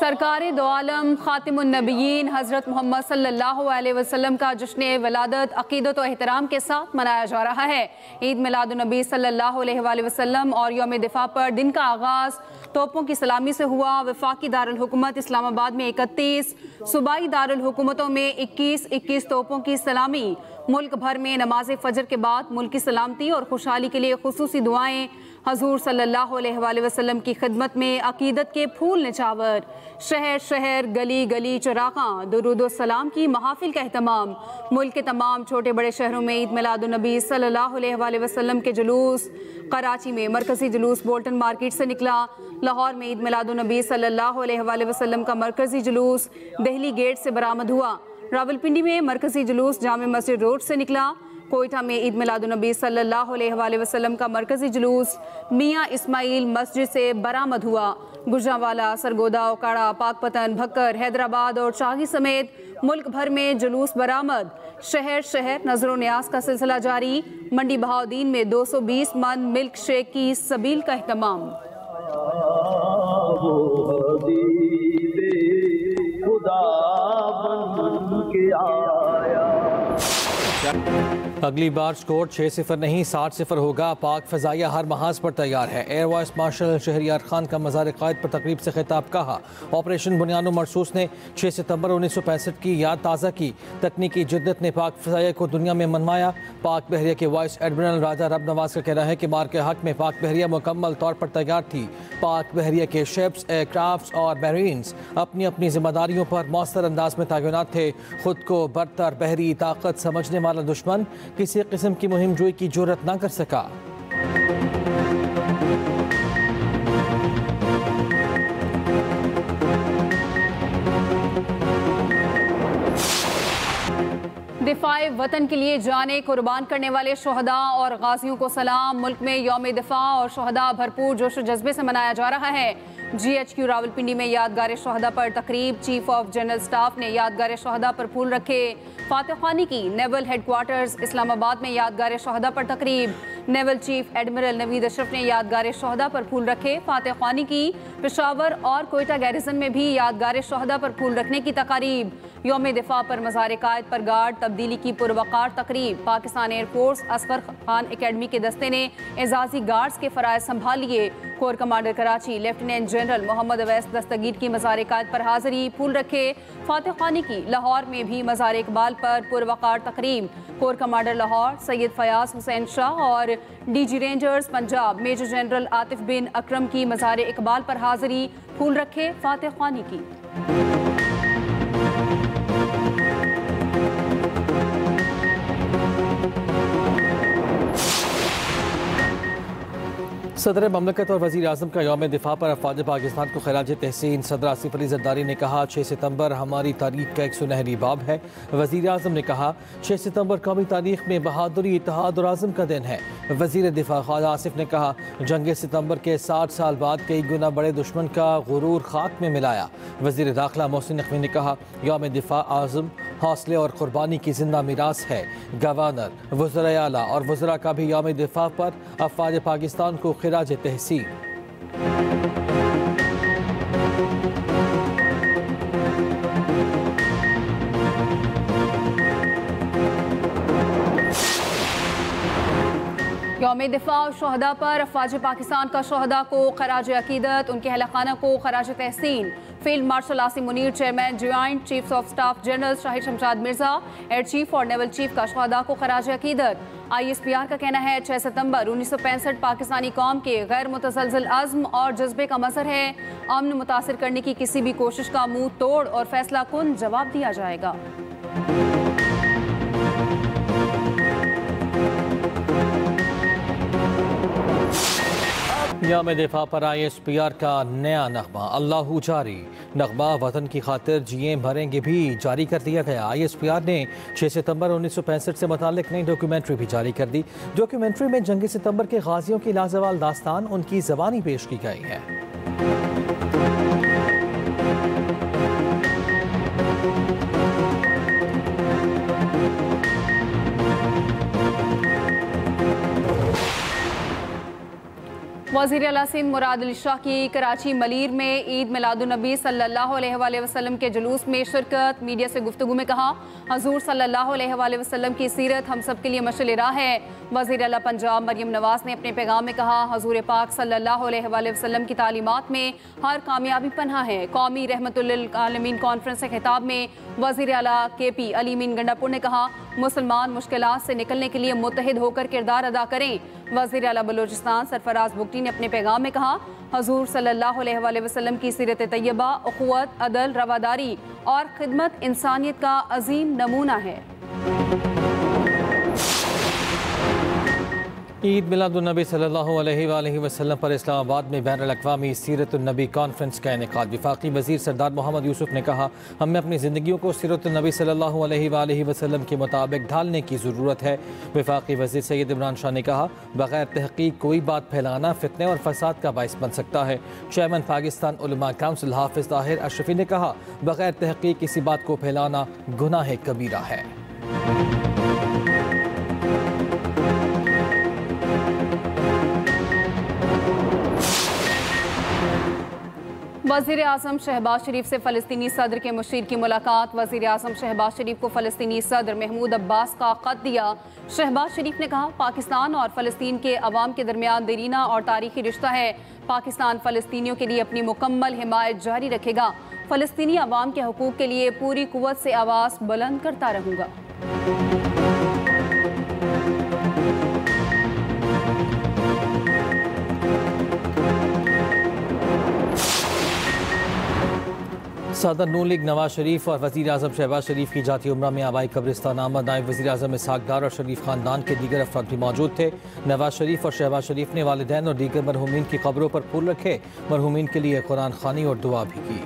सरकार दो आलम खातिमुन नबीयीन हज़रत मोहम्मद सल्लल्लाहु अलैहि वसल्लम का जश्न वलादत अक़ीदत व एहतराम के साथ मनाया जा रहा है। ईद मिलादुन्नबी सल्लल्लाहु अलैहि वसल्लम और यौम दिफा पर दिन का आगाज़ तोपों की सलामी से हुआ। वफाकी दारुल हुकूमत इस्लामाबाद में 31, सूबाई दारुल हुकूमतों में 21 तोपों की सलामी। मुल्क भर में नमाज फजर के बाद मुल्क की सलामती और खुशहाली के लिए खुसूसी दुआएं। हजूर सल्लल्लाहु अलैहि वसल्लम की खिदमत में अकीदत के फूल निछावर। शहर शहर गली गली चरागां दुरूद सलाम की महाफिल का एहतमाम। मुल्क के तमाम छोटे बड़े शहरों में ईद मिलादुन्नबी सल्लल्लाहु अलैहि वसल्लम के जुलूस। कराची में मरकजी जुलूस बोल्टन मार्केट से निकला। लाहौर में ईद मिलादुन्नबी सल्लल्लाहु अलैहि वसल्लम का मरकजी जुलूस दिल्ली गेट से बरामद हुआ। रावलपिंडी में मरकजी जुलूस जामे मस्जिद रोड से निकला। कोयटा में ईद मिलादुन्नबी सल्लल्लाहु अलैहि वसल्लम का मरकजी जुलूस मियाँ इस्माइल मस्जिद से बरामद हुआ। गुजरांवाला, सरगोदा, ओकाड़ा, पाकपतन, भक्कर, हैदराबाद और शाही समेत मुल्क भर में जुलूस बरामद। शहर शहर नजर न्याज का सिलसिला जारी। मंडी बहाउद्दीन में 220 मन मिल्क शेक की सबील का एहतमाम। अगली बार स्कोर 6-0 नहीं 60-0 होगा। पाक फ़ज़ाइया हर महाज पर तैयार है। Air vice marshal Shahryar Khan का मज़ार क़ायद पर तकरीब से खिताब। कहा, ऑपरेशन बुनियानो मरसूस ने 6 सितंबर 1965 की याद ताज़ा की। तकनीकी जिद्दत ने पाक फ़ज़ाइया को दुनिया में मनवाया। पाक बहरिया के वाइस एडमिरल राजा रब नवाज का कहना है कि मार के हक में पाक बहरिया मुकम्मल तौर पर तैयार थी। पाक बहरिया के शिप्स, एयरक्राफ्ट और मैरीन्स अपनी अपनी जिम्मेदारियों पर मौसर अंदाज में तैनात थे। खुद को बरतर बहरी ताकत समझने वाला दुश्मन किसी किस्म की मुहिम जोई की जुर्रत न कर सका। दिफाए वतन के लिए जाने कुर्बान करने वाले शोहदा और गाजियों को सलाम। मुल्क में यौम दिफा और शोहदा भरपूर जोश व जज्बे से मनाया जा रहा है। GHQ रावलपिंडी में यादगार शोहदा पर तकरीब। चीफ ऑफ जनरल स्टाफ ने यादगार शोहदा पर फूल रखे। फातिह खानी की नेवल हेडक्वार्टर्स इस्लामाबाद में यादगार शोहदा पर तकरीब। Naval chief admiral Naveed Ashraf ने यादगार शोहदा पर फूल रखे। फातिह खानी की पेशावर और कोयटा गैरिसन में भी यादगार शोहदा पर फूल रखने की तकारीब। यौम दिफा पर मज़ार क़ायद पर गार्ड तब्दीली की पुरवकार तकरीब। पाकिस्तान एयरफोर्स असगर खान एकेडमी के दस्ते ने एजाजी गार्ड्स के फ़राइज़ संभाल लिए। Corps commander Karachi lieutenant general Mohammad Awais Dastagir की मज़ार क़ायद पर हाज़िरी, फूल रखे। फातिह खानी की लाहौर में भी मज़ार इकबाल पर पुरवकार तकरीब। कोर कमांडर लाहौर सैयद फयाज हुसैन शाह और DG rangers Punjab major general Atif bin Akram की मज़ार इकबाल पर हाज़िरी, फूल रखे। फातिह खानी की सदर ममलकत और वज़ीर आज़म का यौम दिफा पर अफ़वाज पाकिस्तान को खिराज तहसीन। सदर आसिफ अली ज़रदारी ने कहा, 6 सितंबर हमारी तारीख का एक सुनहरी बाब है। वज़ीर आज़म ने कहा, 6 सितंबर कौमी तारीख में बहादुरी, इत्तेहाद और आज़म का दिन है। वज़ीर दिफा ख्वाजा आसिफ ने कहा, जंग सितंबर के 60 साल बाद कई गुना बड़े दुश्मन का गुरूर खाक में मिलाया। वज़ीर दाखिला मोहसिन नकवी ने कहा, यौम दिफा आज़म, हौसले और कुर्बानी की जिंदा मीरास है। गवर्नर, वज़राए आला और वज़रा का भी यौम दिफा पर अफ़वाज पाकिस्तान को खिराज तहसीन। यौम दिफा और शोहदा पर अफ़वाज पाकिस्तान का शोहदा को खराज अकीदत, उनके अहलखाना को खराज तहसीन। Field marshal Asim Munir, chairman joint chiefs of staff general Shahid Shamshad Mirza, air chief और नेवल चीफ का शोहदा को खराज अकीदत। ISPR का कहना है, 6 सितंबर 1965 पाकिस्तानी कौम के गैर मुतसलसल अज़्म और जज्बे का मज़हर है। अमन मुतासिर करने की किसी भी कोशिश का मुंह तोड़ और फैसला कुन जवाब दिया जाएगा। यौम दिफा पर ISPR का नया नगमा अल्लाहू जारी। नगमा वतन की खातिर जिए भरेंगे भी जारी कर दिया गया। ISPR ने 6 सितंबर 1965 से मुतालिक नई डॉक्यूमेंट्री भी जारी कर दी। डॉक्यूमेंट्री में जंग सितंबर के गाजियों की लाजवाल दास्तान उनकी ज़बानी पेश की गई है। वज़ीर आला सिंध मुराद अली शाह की कराची मलीर में ईद मिलादुन्नबी सल्लल्लाहु अलैहि वसल्लम के जुलूस में शिरकत। मीडिया से गुफ्तगू में कहा, हजूर सल्लल्लाहु अलैहि वसल्लम की सीरत हम सब के लिए मशअल राह है। वज़ीर आला पंजाब मरियम नवाज ने अपने पैगाम में कहा, हजूर पाक सल्लल्लाहु अलैहि वसल्लम की तालीमात में हर कामयाबी पनाह है। कौमी रहमतुल लिल आलमीन कॉन्फ्रेंस के खिताब में वज़ीर आला KP अली मीन गंडापुर ने कहा, मुसलमान मुश्किलात से निकलने के लिए मुत्तहिद होकर किरदार अदा करें। वज़ीर आला बलोचिस्तान सरफराज बुगटी ने अपने पैगाम में कहा, हजूर सल्लल्लाहु अलैहि वसल्लम की सीरत तैयबा उख़ुवत, अदल, रवादारी और खिदमत इंसानियत का अजीम नमूना है। ईद मिलादुन्नबी सल्लल्लाहु अलैहि वसल्लम पर इस्लामाबाद में बैनुल-अक़वामी सीरतुन्नबी कॉन्फ्रेंस का इनेकाद। वफाकी वज़ीर सरदार मोहम्मद यूसुफ ने कहा, हमें अपनी ज़िंदगियों को सीरतुन्नबी सल्लल्लाहु अलैहि वसल्लम के मुताबिक ढालने की ज़रूरत है। वफाकी वज़ीर सैयद इमरान शाह ने कहा, बग़ैर तहक़ीक़ कोई बात फैलाना फितने और फसाद का बाइस बन सकता है। चेयरमैन पाकिस्तान उलमा काउंसिल हाफ़िज़ ताहिर अशरफ़ी ने कहा, बग़ैर तहक़ीक़ किसी बात को फैलाना गुनाह कबीरा है। वज़ीर आज़म शहबाज शरीफ से फ़लस्तीनी सदर के मुशीर की मुलाकात। वज़ीर आज़म शहबाज शरीफ को फ़लस्तीनी सदर महमूद अब्बास का ख़त दिया। शहबाज शरीफ ने कहा, पाकिस्तान और फ़लस्तीन के अवाम के दरमियान देरीना और तारीख़ी रिश्ता है। पाकिस्तान फ़लस्तीनियों के लिए अपनी मुकम्मल हिमायत जारी रखेगा। फ़लस्तीनी अवाम के हकूक़ के लिए पूरी कुव्वत से आवाज़ बुलंद करता रहूँगा। सदर नून लीग नवाज शरीफ और वज़ीर आज़म शहबाज शरीफ की जाती उम्रा में आबाई कब्रिस्तान आमद। नायब वज़ीर आज़म इसहाक़ डार और शरीफ ख़ानदान के दीगर अफराद भी मौजूद थे। नवाज शरीफ और शहबाज शरीफ ने वालिदैन और दीगर मरहूमीन की कब्रों पर फूल रखे। मरहूमीन के लिए कुरान ख़वानी और दुआ भी की।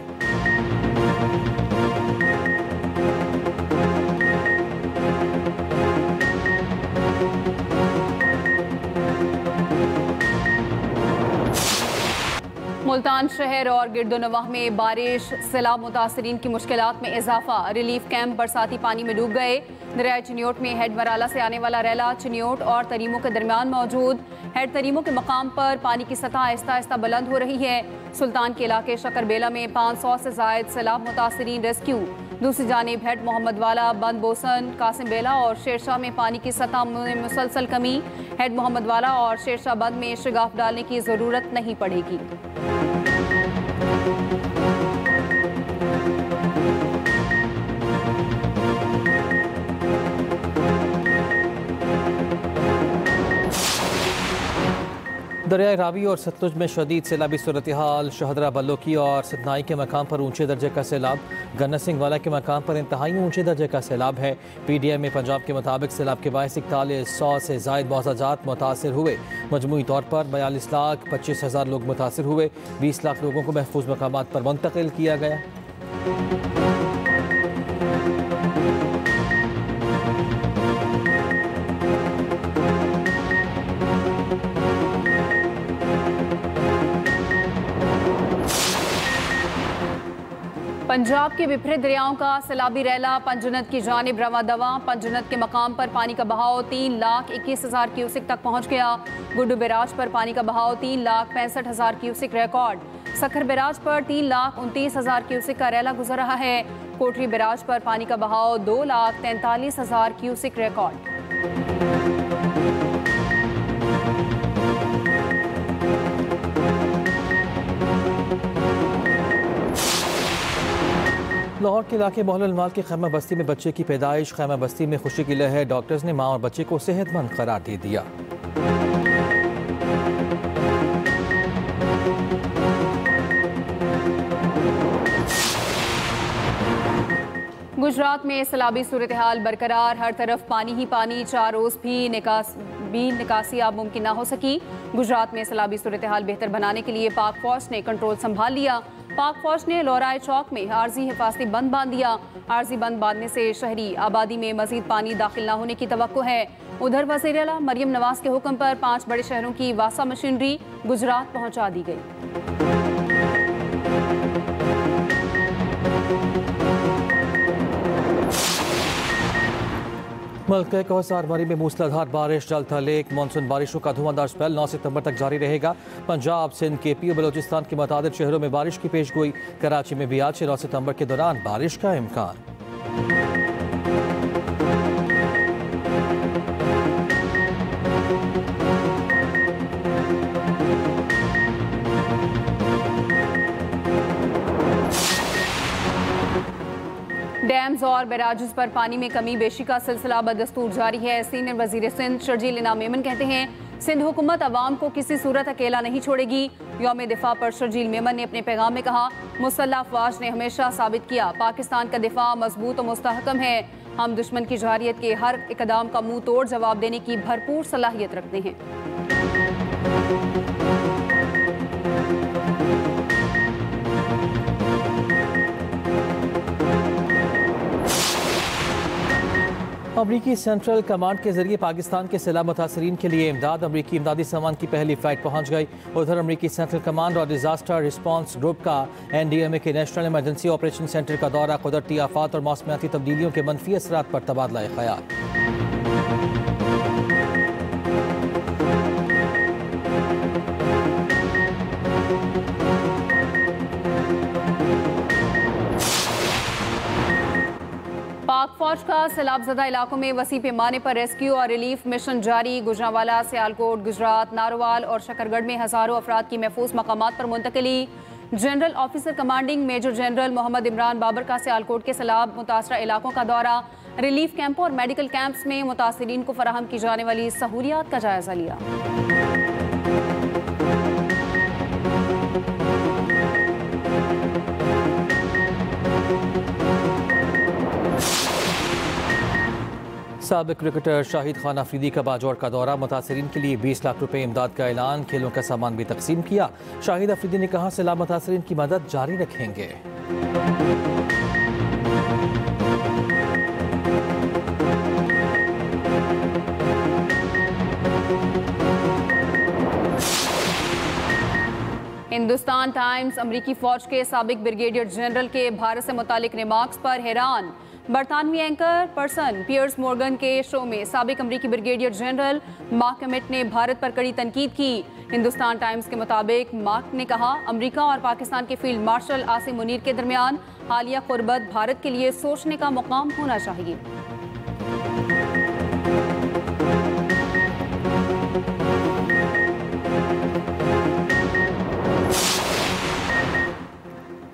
मुल्तान शहर और गिरदोनवाह में बारिश, सैलाब मुतासरीन की मुश्किलात में इजाफा। रिलीफ कैंप बरसाती पानी में डूब गए। दरिया चिन्योट में हेड मराला से आने वाला रैला चिन्योट और तरीमों के दरमियान मौजूद। हेड तरीमों के मकाम पर पानी की सतह आहिस्ता आहिस्ता बुलंद हो रही है। सुल्तान के इलाके शकरबेला में 500 से जायद सैलाब मुतासरीन रेस्क्यू। दूसरी जानिब हेड मोहम्मद वाला, बंद बोसन, कासिम बेला और शेरशाह में पानी की सतह में मुसलसल कमी। हेड मोहम्मद वाला और शेरशाह बंद में शिगाफ डालने की ज़रूरत नहीं पड़ेगी। दरियाए रावी और सतलुज में शदीद सैलाबी सूरत हाल। शहदरा बल्लोकी और सतनाई के मकाम पर ऊंचे दर्जे का सैलाब। गन्ना सिंह वाला के मकाम पर इंतहाई ऊंचे दर्जे का सैलाब है। PDM में पंजाब के मुताबिक सैलाब के बायस 4100 से जायद मौज़ाजात मुतासिर हुए। मजमूई तौर पर 42,25,000 लोग मुतासिर हुए। 20 लाख लोगों को महफूज मकामात पर मुंतकिल किया गया। पंजाब के बिफरे दरियाओं का सैलाबी रैला पंजनत की जानिब रवा दवा। पंजनत के मकाम पर पानी का बहाव 3,21,000 क्यूसिक तक पहुँच गया। गुड्डू बैराज पर पानी का बहाव 3,65,000 क्यूसिक रिकॉर्ड। सखर बैराज पर 3,29,000 क्यूसिक का रैला गुजर रहा है। कोटरी बैराज पर पानी का बहाव 2,43,000 क्यूसिक रिकॉर्ड। लाहौर के इलाके मोहल्ला के खैमा बस्ती में बच्चे की पैदाइश। खैमा बस्ती में खुशी की लहर। डॉक्टर्स ने माँ और बच्चे को सेहतमंद करार दे दिया। गुजरात में सैलाबी सूरत हाल बरकरार। हर तरफ पानी ही पानी। 4 रोज़ भी निकासी अब मुमकिन ना हो सकी। गुजरात में सैलाबी सूरत हाल बेहतर बनाने के लिए पाक फौज ने कंट्रोल संभाल लिया। पाक फौज ने लोराय चौक में आर्जी हिफाजती बंद बांध दिया। आर्जी बंद बांधने से शहरी आबादी में मजीद पानी दाखिल न होने की तवक्को है। उधर वज़ीर आला मरियम नवाज के हुक्म पर 5 बड़े शहरों की वासा मशीनरी गुजरात पहुंचा दी गई। मुल्क के कोहसारवारी में मूसलाधार बारिश, जल थल एक मानसून बारिशों का धुआंधार स्पेल 9 सितंबर तक जारी रहेगा। पंजाब, सिंध, केपी और बलोचिस्तान के मुतादिद शहरों में बारिश की पेशगोई। कराची में भी आज से 9 सितंबर के दौरान बारिश का इम्कान। डैम्स और बैराजेस पर पानी में कमी बेशी का सिलसिला बदस्तूर जारी है। सीनियर वजीर सिंध शर्जील इनाम मेमन कहते हैं सिंध हुकूमत अवाम को किसी सूरत अकेला नहीं छोड़ेगी। यौम दिफा पर शर्जील मेमन ने अपने पैगाम में कहा, मुसल्लह अफवाज ने हमेशा साबित किया पाकिस्तान का दिफा मजबूत और मुस्तहकम है। हम दुश्मन की जारियत के हर इकदाम का मुंह तोड़ जवाब देने की भरपूर सलाहियत रखते हैं। अमरीकी सेंट्रल कमांड के जरिए पाकिस्तान के सैलाब मुतासरीन के लिए इमदाद। अमरीकी इमदादी सामान की पहली फ्लाइट पहुंच गई। उधर अमरीकी सेंट्रल कमांड और डिजास्टर रिस्पांस ग्रुप का NDMA के नेशनल इमरजेंसी ऑपरेशन सेंटर का दौरा। कुदरती आफात और मौसमियाती तब्दीलियों के मनफी असरात पर तबादला ख्याल। पाक फौज का सैलाबजदा इलाकों में वसी पैमाने पर रेस्क्यू और रिलीफ मिशन जारी। गुजरांवाला, सियालकोट, गुजरात, नारोवाल और शकरगढ़ में हजारों अफराद की महफूज मकामात पर मुंतकली। General officer commanding major general Mohammad Imran Babar का सियालकोट के सैलाब मुतासरा इलाकों का दौरा। रिलीफ कैंपों और मेडिकल कैंप्स में मुतासरीन को फराहम की जाने वाली सहूलियात का जायजा लिया। साबिक क्रिकेटर शाहिद खान अफरीदी का बाजौर का दौरा। मुतासरीन के लिए 20 लाख रुपए इमदाद का ऐलान। खेलों का सामान भी तकसीम किया। शाहिद अफरीदी ने कहा, सैलाब मुतासरीन की मदद जारी रखेंगे। हिंदुस्तान टाइम्स अमरीकी फौज के साबिक ब्रिगेडियर जनरल के भारत से मुतालिक रिमार्क्स पर हैरान। बरतानवी एंकर पर्सन पियर्स मॉर्गन के शो में साबिक अमरीकी ब्रिगेडियर जनरल मार्क एमिट ने भारत पर कड़ी तनकीद की। हिंदुस्तान टाइम्स के मुताबिक मार्क ने कहा, अमरीका और पाकिस्तान के फील्ड मार्शल आसिम मुनीर के दरमियान हालिया कुर्बत भारत के लिए सोचने का मुकाम होना चाहिए।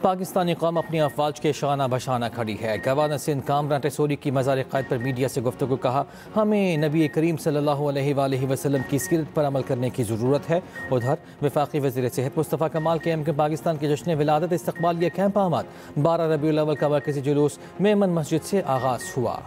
पाकिस्तानी कौम अपनी अफवाज के शाना बशाना खड़ी है। गवर्नर सिंध कामरान टेसोरी की मज़ार क़ायद पर मीडिया से गुफ्तगू कहा, हमें नबी करीम सल्लल्लाहु अलैहि वसल्लम की सीरत पर अमल करने की ज़रूरत है। उधर वफाकी वज़ीर सेहत मुस्तफ़ा कमाल के एमके पाकिस्तान के जश्न विलादत इस्तक़बालिया कैंप आमद। 12 रबीउल अव्वल का मरकज़ी जुलूस मेमन मस्जिद से आगाज़ हुआ।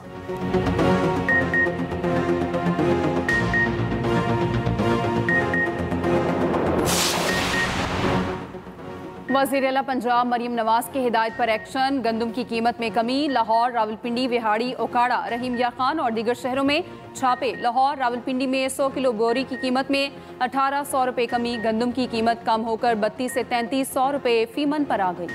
वज़ीर आला पंजाब मरीम नवाज की हिदायत पर एक्शन। गंदम की कीमत में कमी। लाहौर, रावलपिंडी, विहाड़ी, ओकाड़ा, रहीम यार खान और दीगर शहरों में छापे। लाहौर, रावलपिंडी में 100 किलो बोरी की कीमत में 1800 रुपये कमी। गंदम की कीमत कम होकर 32 से 3300 रुपये फी मन पर आ गई।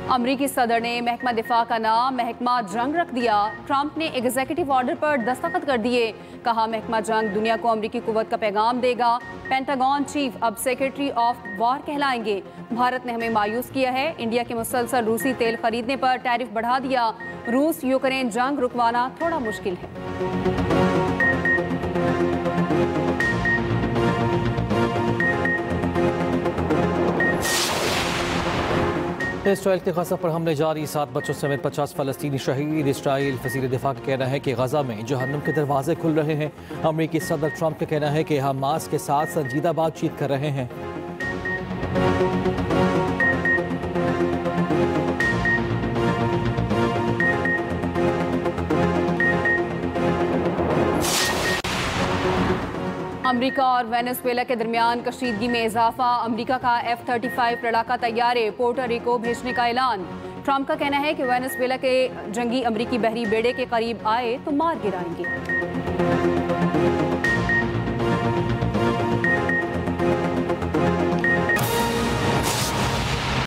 अमरीकी सदर ने महकमा दिफा का नाम महकमा जंग रख दिया। ट्रंप ने एग्जीक्यूटिव ऑर्डर पर दस्तखत कर दिए। कहा, महकमा जंग दुनिया को अमरीकी कुव्वत का पैगाम देगा। पेंटागन चीफ अब सेक्रेटरी ऑफ वॉर कहलाएंगे। भारत ने हमें मायूस किया है। इंडिया के मुसलसल रूसी तेल खरीदने पर टैरिफ बढ़ा दिया। रूस यूक्रेन जंग रुकवाना थोड़ा मुश्किल है। इसराइल के गजा पर हमले जारी। 7 बच्चों समेत 50 फलस्तीनी शहीद। इसराइल वज़ीर दिफा का कहना है कि गजा में जहन्नुम के दरवाजे खुल रहे हैं। अमरीकी सदर ट्रंप का कहना है कि हमास के साथ संजीदा बातचीत कर रहे हैं। अमरीका और वेनेजुएला के दरमियान कशीदगी में इजाफा। अमरीका का F-35 लड़ाका तैयारे पोर्टो रिको भेजने का ऐलान। ट्रंप का कहना है कि वेनेजुएला के जंगी अमरीकी बहरी बेड़े के करीब आए तो मार गिराएंगे।